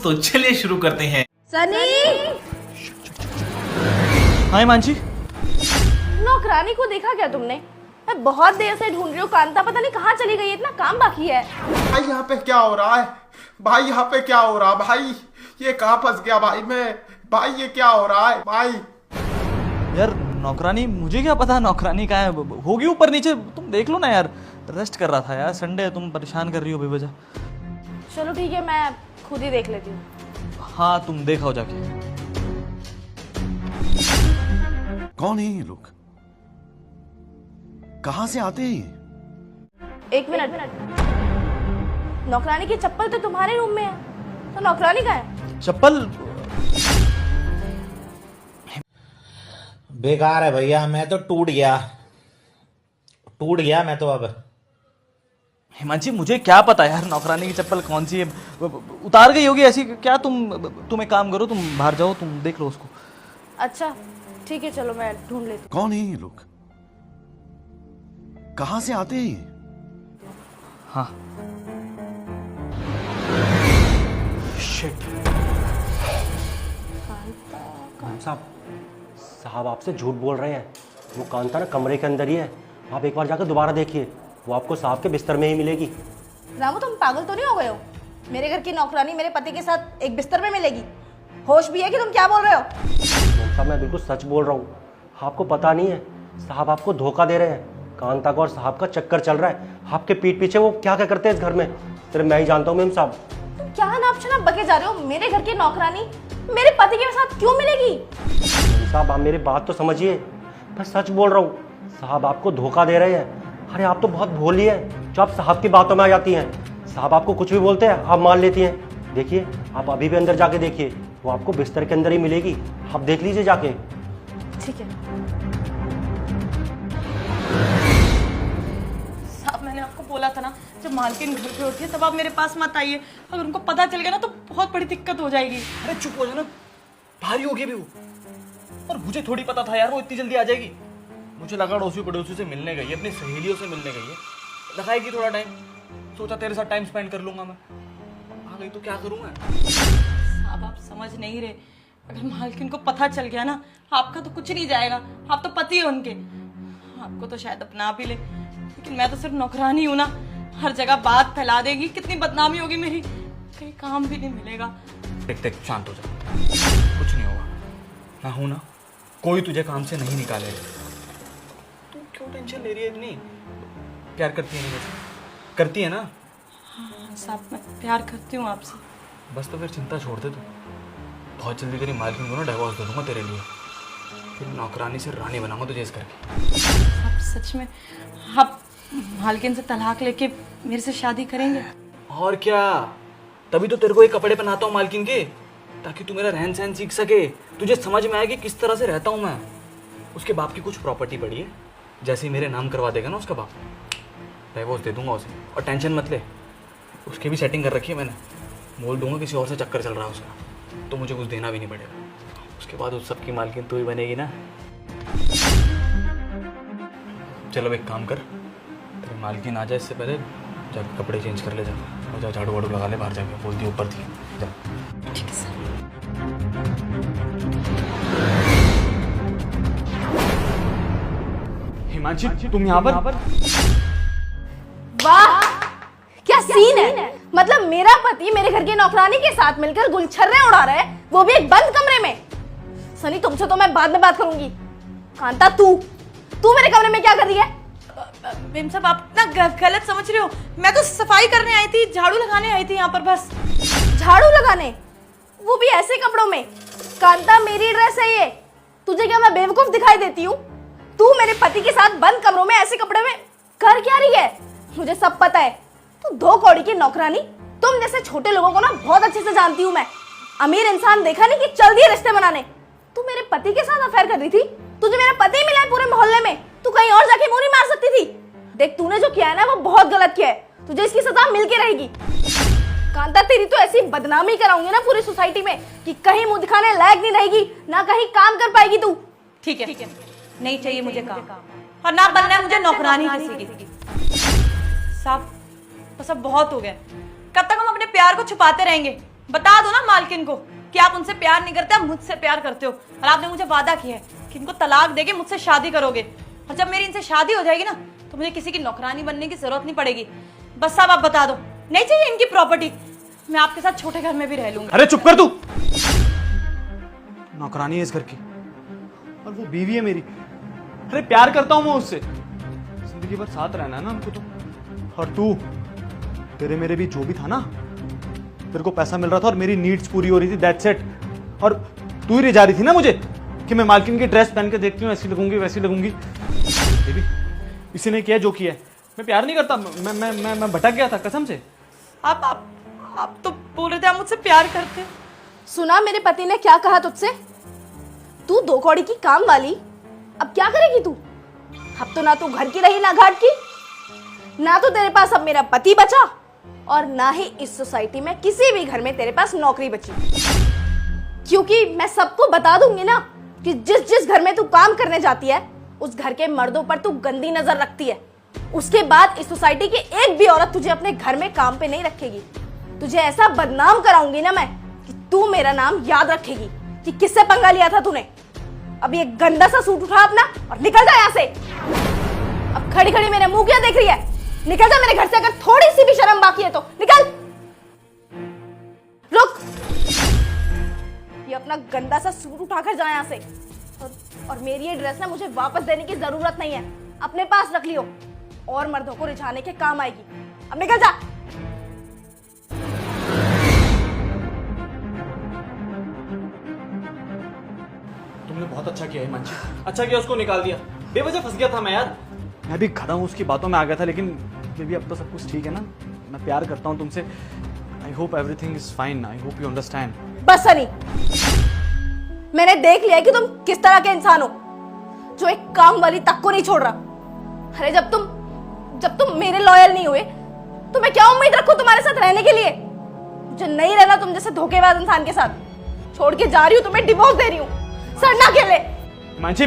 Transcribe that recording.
तो चलिए शुरू करते हैं। सनी, हाँ हिमांशी, नौकरानी को देखा क्या तुमने? मैं बहुत देर से ढूंढ रही हूँ। कांता पता नहीं कहाँ चली गई है, इतना काम बाकी है। भाई यहाँ पे क्या हो रहा है? भाई यहाँ पे क्या हो रहा है? भाई ये कहाँ फंस गया भाई मैं? भाई ये क्या हो रहा है भाई? यार नौकरानी, मुझे क्या पता नौकरानी कहाँ है, होगी ऊपर नीचे, तुम देख लो ना यार। रेस्ट कर रहा था यार, संडे है, तुम परेशान कर रही हो बेवजह। चलो ठीक है, मैं खुद ही देख लेती हूँ। हाँ तुम देखो जाके। कौन है ये लोग? कहां से आते हैं ये? एक मिनट, नौकरानी की चप्पल तो तुम्हारे रूम में है, तो नौकरानी कहाँ है? चप्पल बेकार है भैया, मैं तो टूट गया मैं तो। अब हिमांशी, मुझे क्या पता यार नौकरानी की चप्पल कौन सी है, उतार गई होगी ऐसी। क्या तुम एक काम करो, तुम बाहर जाओ, तुम देख लो उसको। अच्छा ठीक है, चलो मैं ढूंढ लेती कौन है ये लोग? कहां से आते हैं ये? हाँ शिट। साहब आपसे झूठ बोल रहे हैं। वो कांता ना कमरे के अंदर ही है, आप एक बार जाकर दोबारा देखिए, वो आपको साहब के बिस्तर में ही मिलेगी। हूँ। रामू, तुम पागल तो नहीं हो गए हो? मेरे घर की नौकरानी मेरे पति के साथ एक बिस्तर में मिलेगी? होश भी है कि तुम क्या बोल रहे हो? साहब मैं बिल्कुल सच बोल रहा हूँ, आपको पता नहीं है, साहब आपको धोखा दे रहे हैं। कांता का और साहब का चक्कर चल रहा है, आपके पीठ पीछे वो क्या क्या करते हैं इस घर में, सिर्फ मैं ही जानता हूँ। मेम साहब, तुम क्या नाप शनाप बके जा रहे हो? मेरे घर की नौकरानी मेरे पति के साथ क्यों मिलेगी? साहब आप मेरी बात तो समझिए, मैं सच बोल रहा हूँ, साहब आपको धोखा दे रहे हैं। अरे आप तो बहुत भोली है जो आप साहब की बातों में आ जाती हैं। साहब आपको कुछ भी बोलते हैं आप मान लेती हैं। देखिए आप अभी भी अंदर जाके देखिए, वो आपको बिस्तर के अंदर ही मिलेगी, आप देख लीजिए जाके। ठीक है साहब, मैंने आपको बोला था ना, जब मालकिन घर पे होती है तब आप मेरे पास मत आइए। अगर उनको पता चल गया ना तो बहुत बड़ी दिक्कत हो जाएगी। अरे चुप हो जाना, भारी हो गई अभी वो। और मुझे थोड़ी पता था यार वो इतनी जल्दी आ जाएगी। मुझे लगा डोसी पड़ोसी से मिलने गई है, अपनी सहेलियों से मिलने गई है, लगाएगी थोड़ा टाइम, सोचा तेरे साथ टाइम स्पेंड कर लूंगा मैं। आ गई तो क्या करूंगा? साहब आप समझ नहीं रहे, अगर मालकिन को पता चल गया ना, आपका तो कुछ नहीं जाएगा, आप तो पति है उनके। आपको तो शायद अपना भी ले, लेकिन मैं तो सिर्फ नौकरानी हूँ ना, हर जगह बात फैला देगी, कितनी बदनामी होगी मेरी, कहीं काम भी नहीं मिलेगा। देख शांत हो जा, कुछ नहीं होगा, मैं हूं ना, कोई तुझे काम से नहीं निकालेगा। तू क्यों टेंशन ले रही है इतनी? प्यार करती है ना मुझे? करती है ना? हाँ साहब, मैं प्यार करती हूँ आपसे। बस तो फिर चिंता छोड़ दे तू। बहुत जल्दी तेरी मालकिन को ना डिवोर्स दे दूंगा तेरे लिए, फिर नौकरानी से रानी बनाऊंगा तुझे इस करके। आप सच में आप मालकिन से तलाक लेके मेरे से शादी करेंगे? और क्या, तभी तो तेरे को ये कपड़े पहनाता हूँ मालकिन के, ताकि तू मेरा रहन सहन सीख सके, तुझे समझ में आए कि किस तरह से रहता हूँ मैं। उसके बाप की कुछ प्रॉपर्टी पड़ी है, जैसे ही मेरे नाम करवा देगा ना उसका बाप, डिवोर्स दे दूंगा उसे। और टेंशन मत ले, उसकी भी सेटिंग कर रखी है मैंने, बोल दूंगा किसी और से चक्कर चल रहा है उसका, तो मुझे कुछ देना भी नहीं पड़ेगा। उसके बाद उस सबकी मालकिन तू ही बनेगी ना। चलो एक काम कर, तेरी मालकिन आ जाए इससे पहले जाकर कपड़े चेंज कर ले जा, और जा झाड़ू वाड़ू लगा ले बाहर जाके, बोल दी ऊपर थी जा। ठीक है सर। हिमांशी तुम यहाँ पर? वाह क्या सीन है! मतलब मेरा पति मेरे घर की नौकरानी के साथ मिलकर गुलछर्रे उड़ा रहा है, वो भी एक बंद कमरे में। सनी, तुमसे तो मैं बाद में बात करूंगी। कांता, तू मेरे कमरे में क्या कर रही है? मेम साहब आप ना गलत समझ रहे हो, मैं तो सफाई करने आई थी, झाड़ू लगाने आई थी यहाँ पर बस। झाड़ू लगाने? वो भी ऐसे कपड़ों में? कांता, मेरी ड्रेस है ये, तुझे क्या मैं बेवकूफ दिखाई देती हूँ? तू मेरे पति के साथ बंद कमरों में ऐसे कपड़े में कर क्या रही है? मुझे सब पता है, तू दो कौड़ी की नौकरानी, तुम जैसे छोटे लोगों को ना बहुत अच्छे से जानती हूँ मैं। अमीर इंसान देखा नहीं कि चल दिए रिश्ते बनाने। तू मेरे पति के साथ अफेयर कर रही थी, तुझे मेरा पति मिला है पूरे मोहल्ले में, तू कहीं और जाके मुंह नहीं मार सकती थी? देख, तूने जो किया है ना वो बहुत गलत किया है, तुझे इसकी सजा मिल के रहेगी। कांता, तेरी तो ऐसी बदनामी कराऊंगी ना पूरी सोसाइटी में कि कहीं मुंह दिखाने लायक नहीं रहेगी, ना कहीं काम कर पाएगी तू। ठीक है, नहीं चाहिए मुझे काम, और ना बनना है मुझे नौकरानी किसी की। साहब बस अब बहुत हो गया, कब तक हम अपने प्यार को छुपाते रहेंगे? बता दो ना मालकिन को कि आप उनसे प्यार नहीं करते, आप मुझसे प्यार करते हो। और आपने मुझे वादा किया है कि इनको तलाक देके मुझसे शादी करोगे। और जब मेरी इनसे शादी हो जाएगी ना तो मुझे किसी की नौकरानी बनने की जरूरत नहीं पड़ेगी। बस साहब आप बता दो, नहीं चाहिए इनकी प्रॉपर्टी, मैं आपके साथ छोटे घर में भी रह लूंगा। अरे चुप कर तू। नौकरानी है इस घर की और वो बीवी है मेरी। अरे प्यार करता हूं मैं उससे, जिंदगी भर साथ रहना है ना हमको तो। और तू, तेरे मेरे भी जो भी था ना, तेरे को पैसा मिल रहा था और मेरी नीड्स पूरी हो रही थी, दैट्स इट। और तू ही ले जा रही थी ना मुझे कि मैं मालकिन की ड्रेस पहन के देखती हूँ ऐसी लगूंगी वैसी लगूंगी। बेबी, इसी ने किया जो किया है। मैं प्यार नहीं करता, मैं भटक गया था कसम से। आप तो बोल रहे थे आप मुझसे प्यार करते। सुना मेरे पति ने क्या कहा तुझसे? तू 2 कौड़ी की काम वाली, अब क्या करेगी तू? अब तो ना तू घर की रही ना घाट की, ना तो तेरे पास अब मेरा पति बचा और ना ही इस सोसाइटी में किसी भी घर में तेरे पास नौकरी बची। क्योंकि मैं सबको बता दूंगी ना कि जिस जिस घर में तू काम करने जाती है उस घर के मर्दों पर तू गंदी नजर रखती है। उसके बाद इस सोसाइटी की एक भी औरत तुझे अपने घर में काम पे नहीं रखेगी। तुझे ऐसा बदनाम कराऊंगी ना मैं कि तू मेरा नाम याद रखेगी कि किससे पंगा लिया था तूने। अब ये गंदा सा सूट उठा अपना और निकल जा यहाँ से। अब खड़ी खड़ी मेरे मुंह क्या देख रही है? निकल जा मेरे घर से, अगर थोड़ी सी भी शर्म बाकी है तो निकल। रुक, ये अपना गंदा सा सूट उठाकर जा यहाँ से। और मेरी ये ड्रेस ना मुझे वापस देने की जरूरत नहीं है, अपने पास रख लियो, और मर्दों को रिझाने के काम आएगी। अब निकल जा। तुमने बहुत अच्छा किया हिमांशी, अच्छा किया उसको निकाल दिया। बेवजह फंस गया था मैं यार। मैं भी खड़ा हूँ उसकी बातों में आ गया था, लेकिन बेबी अब तो सब कुछ ठीक है ना। मैं प्यार करता हूँ तुमसे। I hope everything is fine. I hope you understand. बस सनी, मैंने देख लिया कि तुम किस तरह के इंसान हो जो एक काम वाली तक को नहीं छोड़ रहा। अरे जब तुम मेरे लॉयल नहीं हुए तो मैं क्या उम्मीद रखूं तुम्हारे साथ रहने के लिए? मुझे नहीं रहना तुम जैसे धोखेबाज इंसान के साथ। छोड़ के जा रही हूं, तुम्हें डिवोर्स दे रही हूं। सड़ना खेले। हिमांशी